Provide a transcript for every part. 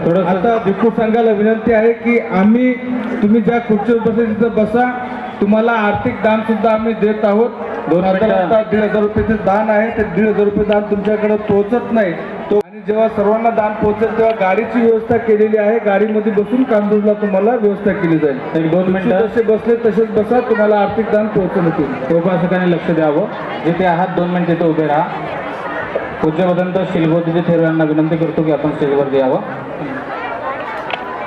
आता भिक्खू संघाला विनंती आहे की आम्ही तुम्ही ज्या खुर्चीवर बसले तिथं बसा. तुम्हाला आर्थिक दान सुद्धा आम्ही देत आहोत. 1,500 रुपयाचे दान आहे. ते 1,500 रुपये दान तुमच्याकडे पोहोचत नाही. तो आणि जेव्हा सर्वांना दान पोहोचेल तेव्हा गाडीची व्यवस्था केलेली आहे. गाडीमध्ये बसून कांदूरला तुम्हाला व्यवस्था केली जाईल. एक 2 मिनिटं जसे बसले तसेच बसा. तुम्हाला आर्थिक दान पोहोचवण्यात येईल. उपासकाने लक्ष द्यावं. जिथे आहात 2 मिनिट तिथे उभे राहा. पूज्य वदंत शिलगोतीचे थेर यांना विनंती करतो की आपण स्टेजवर यावं.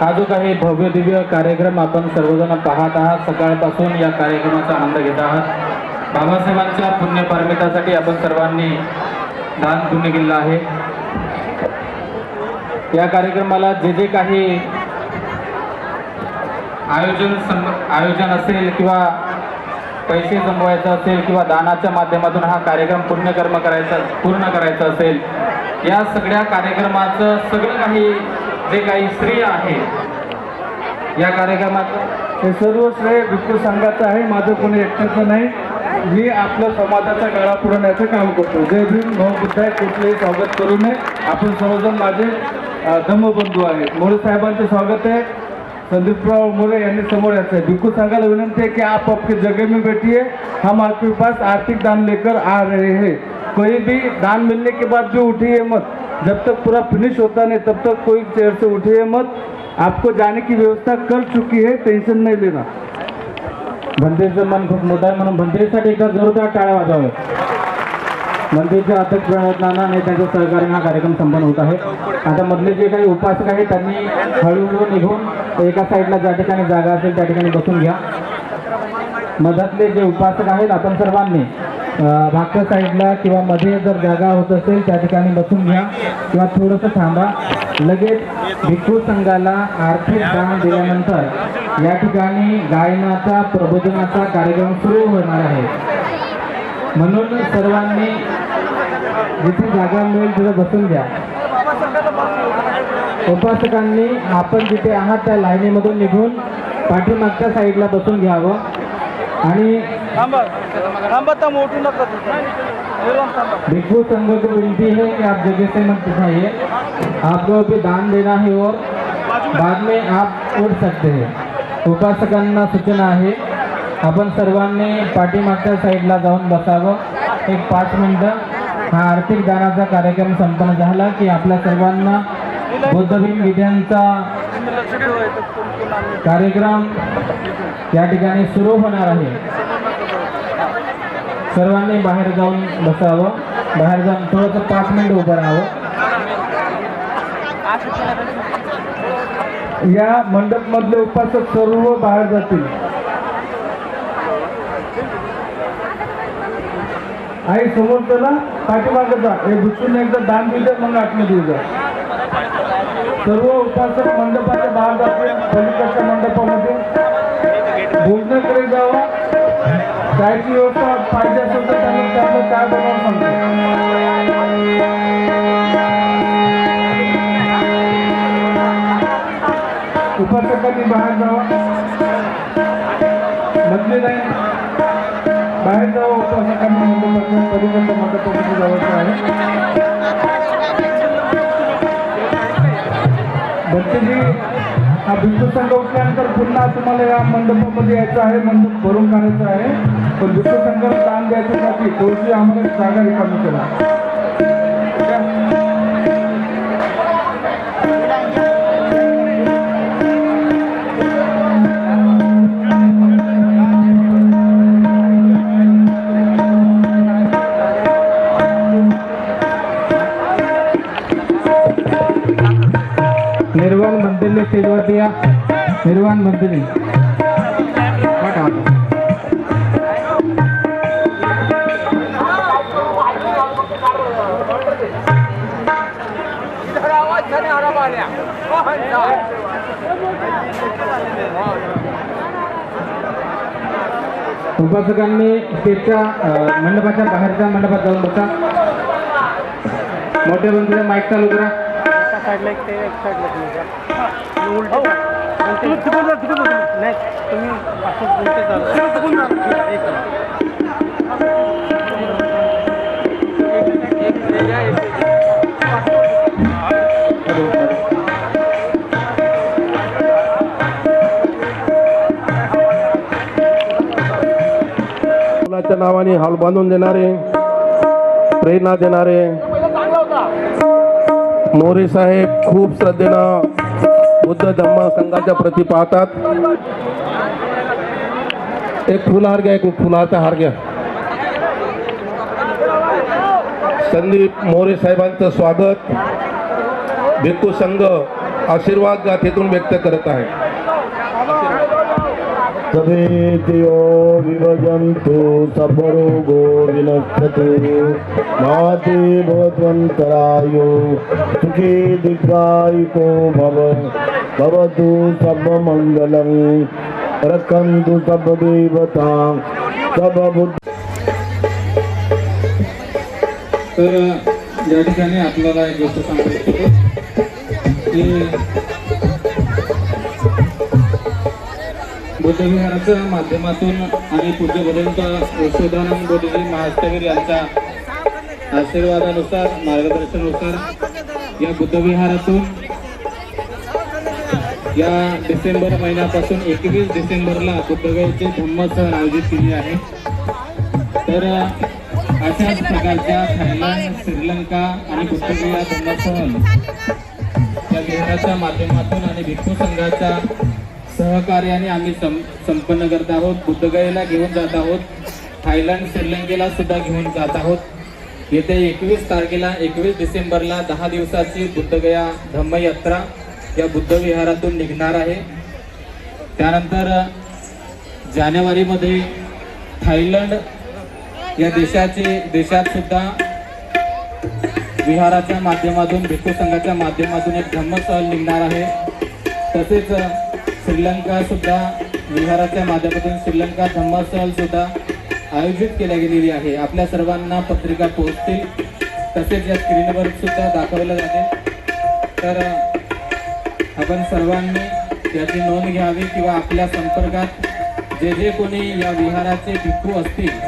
हा जो काही भव्य दिव्य कार्यक्रम आपण सर्वजण पाहत आहात, सकाळपासून या कार्यक्रमाचा आनंद घेत आहात. बाबासाहेबांच्या पुण्यपारमितासाठी आपण सर्वांनी दान पुण्य केलेलं आहे. या कार्यक्रमाला जे जे काही आयोजन असेल किंवा पैसे जमवायचं असेल किंवा दानाच्या माध्यमातून हा कार्यक्रम पूर्ण करायचा असेल, या सगळ्या कार्यक्रमाचं सगळं काही जे काही श्रेय आहे या कार्यक्रमाचं, हे सर्व श्रेय भिक्खू संघाचं आहे. माझं कोणी एकट्याचं नाही. मी आपलं समाजाचा गळा पुरवण्याचं काम करतो. जय भीम, भाऊ बुद्धाय. कुठलंही स्वागत करू नये. आपण सर्वजण माझे धम्मबंधू आहेत. मोरे साहेबांचे स्वागत आहे. संदीपराव मोरे यांनी समोर यायचं है. भिक्खू संघाला विनंती है कि आप आपके जगह में बैठिए. हम आपके पास आर्थिक दान लेकर आ रहे हैं. कोई भी दान मिलने के बाद जो उठिए मत. जब तक पूरा फिनिश होता नहीं तब तक कोई चेयर से उठिए मत. आपको जाने की व्यवस्था कर चुकी है. टेंशन नहीं लेना. भंतेचं मन खूप मोठं आहे म्हणून भंतेसाठी एकदा जोरदार टाळ्या वाजवावे. भंतेच्या अथक प्रयत्नांना आणि त्यांच्या सहकार्याने हा कार्यक्रम संपन्न होत आहे. आता मधले जे काही उपासक आहेत त्यांनी हळूहळू निघून एका साईडला ज्या ठिकाणी जागा असेल त्या ठिकाणी बसून घ्या. मधातले जे उपासक आहेत आपण सर्वांनी मागच्या साईडला किंवा मध्ये जर जागा होत असेल त्या ठिकाणी बसून घ्या किंवा थोडंसं थांबा. लगेच भिक्खू संघाला आर्थिक दान दिल्यानंतर या ठिकाणी गायनाचा प्रबोधनाचा कार्यक्रम सुरू होणार आहे. म्हणून सर्वांनी जिथे जागा मिळेल तिथे बसून घ्या. उपासकांनी आपण जिथे आहात त्या लाईनीमधून निघून पाठीमागच्या साईडला बसून घ्यावं. आणि भिक्खू संघ को विनती है कि आप जगह से मत उठाइए. आपको अभी दान देना है और बाद में आप उठ सकते हैं. उपासकांना सूचना आहे आपण सर्वांनी पाठीमागच्या साईडला जाऊन बसावं. एक 5 मिनिटं हा आर्थिक दानाचा कार्यक्रम संपन्न झाला की आपल्या सर्वांना बुद्धभीम विद्यांचा कार्यक्रम या ठिकाणी सुरू होणार आहे. सर्वांनी बाहेर जाऊन बसावं. बाहेर जाऊन थोडंसं 5 मिनिट उभं राहावं. या मंडप मधले उपासक सर्व बाहेर जातील. आई समोर चला, पाठीमागे जा. हे भिक्खूने एकदा दान दिलं मग आतमध्ये जा. सर्व उपासक मंडपाच्या बाहेर जातील. पलीकडच्या मंडपामध्ये भोजनाकडे जावं. चायची व्यवस्था पाहिजे असेल तर त्यांना चाय बनवून सांगतो. उपासकांनी बाहेर जावं. मधली नाही बाहेर जावं. उपासकांनी मंडपाच्या पलीकडच्या मंडपामध्ये जायचं आहे. भक्तीजी, हा भिक्खू संघ उठल्यानंतर पुन्हा तुम्हाला या मंडपामध्ये यायचं आहे. मंडप भरून काढायचं आहे. पण भिक्खू संघाला दान द्यायच्यासाठी थोडीशी आम्हाला जागा रिकामी केला. निर्वाण मंदिरले स्टेजवरती या. निर्वाण मंदिर उपासकांनी स्टेजच्या मंडपाच्या बाहेरच्या मंडपात जाऊन बसा. मोठ्या बंधूला माईक चालू करा. साइडला एक साइडला उलट नाही तुम्ही असं निमित्त नावाने हॉल बांधून देणारे, प्रेरणा देणारे मोरे साहेब खूप श्रद्धेनं बुद्ध धम्म संघाच्या प्रती पाहतात. एक फुलहार घ्या, एक फुलाचा हार घ्या. संदीप मोरे साहेबांचं स्वागत भिक्खू संघ आशीर्वाद गाथेतून व्यक्त करत आहे. सवेतियो विभजन्तु सफरोगो विनश्यतु माते भवत्वन्तरायो सुखी दीर्घायुको भवतु सर्वमङ्गलं रक्षन्तु सर्वदेवतां सर्वबुद्ध. तर या ठिकाणी आपल्याला एक गोष्ट सांगायची होती की बुद्धविहाराच्या माध्यमातून आणि पूज्य भदंत यशोदानंद बोधीजी महास्तवीर यांच्या आशीर्वादानुसार मार्गदर्शनानुसार या बुद्धविहारातून या डिसेंबर महिन्यापासून 21 डिसेंबरला बुद्धगयेचे धम्मसहल आयोजित केली आहे. तर अशाच प्रकारच्या थायलंड, श्रीलंका आणि बुद्धगया धम्मसहल या विहाराच्या माध्यमातून आणि भिक्खू संघाच्या सहकार्याने आम्ही संपन्न करत आहोत. बुद्धगयेला घेऊन जात आहोत, थायलंड, श्रीलंकेला सुद्धा घेऊन जात आहोत. येत्या 21 तारखेला 21 डिसेंबरला 10 दिवसाची बुद्धगया धम्मयात्रा या बुद्धविहारातून निघणार आहे. त्यानंतर जानेवारीमध्ये थायलंड या देशात सुद्धा विहाराच्या माध्यमातून भिक्खू संघाच्या माध्यमातून एक धम्मसहल निघणार आहे. तसेच श्रीलंका सुद्धा विहाराच्या माध्यमातून श्रीलंका धम्मसहल सुद्धा आयोजित केल्या गेलेली आहे. आपल्या सर्वांना पत्रिका पोहोचतील, तसेच या स्क्रीनवर सुद्धा दाखवलं जाते. तर आपण सर्वांनी याची नोंद घ्यावी किंवा आपल्या संपर्कात जे कोणी या विहाराचे भिक्खू असतील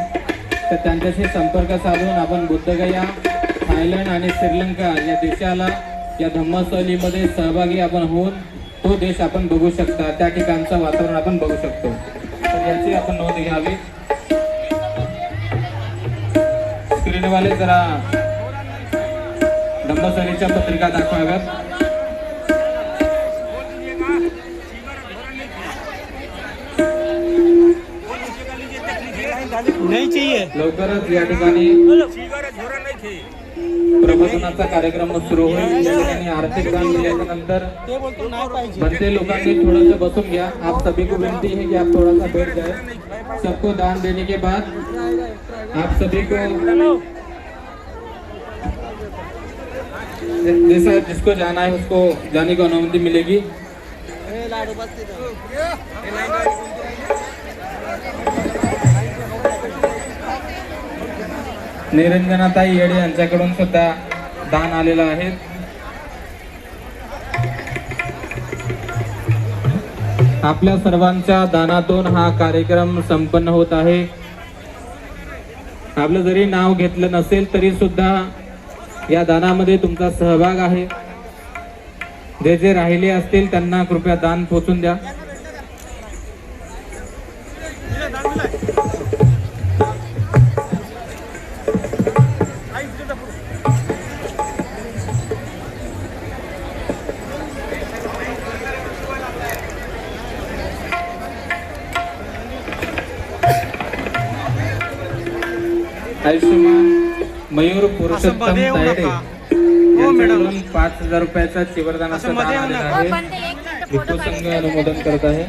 तर त्यांच्याशी संपर्क साधून आपण बुद्धगया, थायलंड आणि श्रीलंका या देशाला या धम्मसहलीमध्ये सहभागी आपण होऊन तो देश आपण बघू शकता, त्या ठिकाणचं वातावरण आपण बघू शकतो. तर याची आपण नोंद घ्यावी. स्क्रीनवाले जरा धम्मसहलीच्या पत्रिका दाखवाव्यात. नहीं चाहिए. लवकरच या ठिकाणी प्रबोधनाचा कार्यक्रम सुरू होईल. या ठिकाणी आर्थिक दान दिल्याच्या नंतर बनते लोकांनी थोड़ा बसून घ्या. आप सभी को विनती है कि आप थोड़ा सा बैठ जाए. सबको दान देने के बाद आप सभी को जैसा जिसको जाना है उसको जाने की अनुमति मिलेगी. निरंजनाताई येडे यांच्याकडून सुद्धा दान आलेलं आहे. आपल्या सर्वांच्या दानातून हा कार्यक्रम संपन्न होत आहे. आपलं जरी नाव घेतलं नसेल तरी सुद्धा या दानामध्ये तुमचा सहभाग आहे. जे राहिले असतील त्यांना कृपया दान पोचून द्या. आयुष्यमान मयूर पुरुषोत्तम तायडे यांच्याकडून 5,000 रुपयाचा चिवरदानाचा दान आलेला आहे. भिक्खू संघ अनुमोदन करत आहे.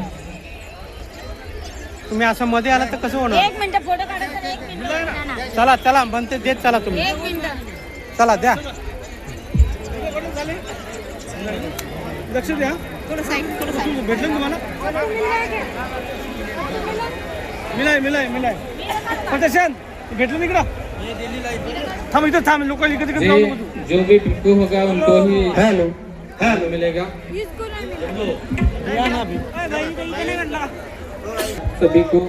तुम्ही असं मध्ये आला तर कसं होणार. 1 मिनिट फोटो काढायचा. 1 मिनिट चला चला बनते देत चला तुम्ही. 1 मिनिट चला द्या. लक्ष द्या. थोडं साईड भेटलं ना तुम्हाला. मिलाय पटशन भेटलं ना इकडं. थांब इथं थांब. लोक इकडे तिकडे जाऊ नको तू. जो भी भिक्खू होगा उनको ही हेलो मिलेगा. या ना अभी. सभी को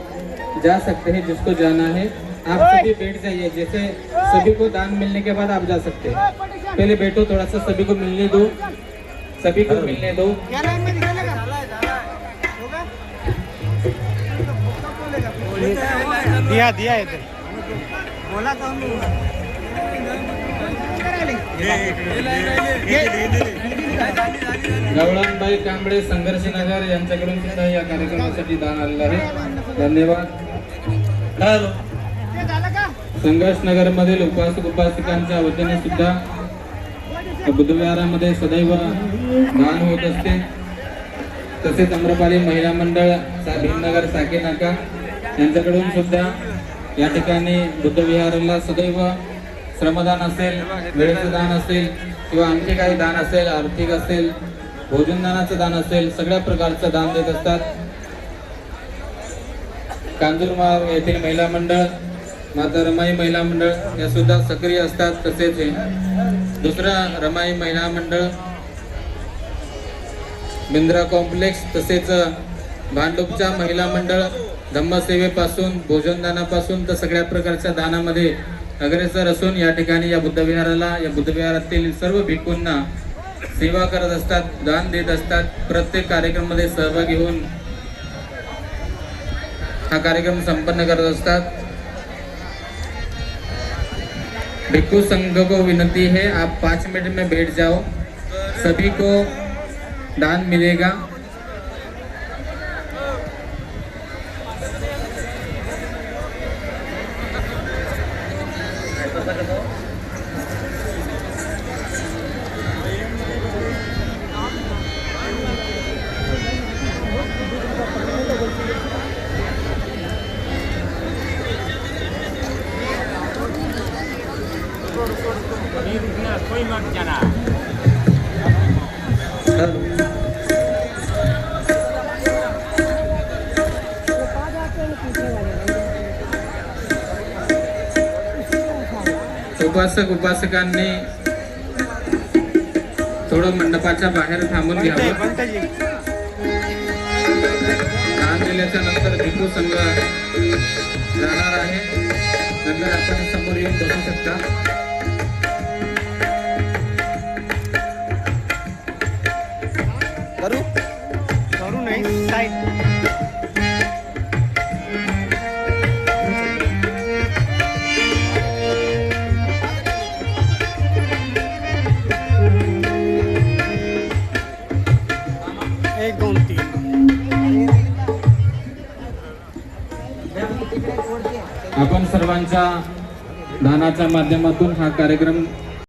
जा सकते हैं जिसको जाना है. आप सभी बैठ जाइए. जैसे सभी को दान मिलने के बाद आप जा सकते हैं. पहले बैठो, थोड़ा सा सभी को मिलने दो. सभी को मिलने दो. दिया येते. गवळणबाई कांबळे संघर्ष नगर यांच्याकडून सुद्धा या कार्यक्रमासाठी दान आलेलं आहे. धन्यवाद. संघर्ष नगर मधील उपासक उपासिकांच्या वतीने सुद्धा बुधवारामध्ये सदैव दान होत असते. तसेच अम्रपाली महिला मंडळ भीमनगर साके नाका यांच्याकडून सुद्धा या ठिकाणी बुद्धविहाराला सदैव श्रमदान असेल, वेळेचं दान असेल किंवा आणखी काही दान असेल, आर्थिक असेल, भोजनदानाचं दान असेल, सगळ्या प्रकारचं दान देत असतात. कांजूरमार्ग येथील महिला मंडळ, माता रमाई महिला मंडळ या सुद्धा सक्रिय असतात. तसेच दुसरा रमाई महिला मंडळ, बिंद्रा कॉम्प्लेक्स, तसेच भांडूपच्या महिला मंडळ धम्मसेवेपासून भोजनदानापासून तर सगळ्या प्रकारच्या दानामध्ये अग्रेसर असून या ठिकाणी या बुद्धविहाराला, या बुद्धविहारातील सर्व भिक्खूंना सेवा करत असतात, दान देत असतात. प्रत्येक कार्यक्रमामध्ये सहभागी होऊन हा कार्यक्रम संपन्न करत असतात. भिक्खू संघ को विनती है, आप 5 मिनट में बैठ जाओ, सभी को दान मिलेगा. उपासक उपासकांनी थोडं मंडपाच्या बाहेर थांबून घ्यावं. दान दिल्याच्या नंतर भिक्खू संघ जाणार आहे. नंतर आपण समोर येऊन बसू शकता. करू नाही साईड. आपण सर्वांच्या दानाच्या माध्यमातून हा कार्यक्रम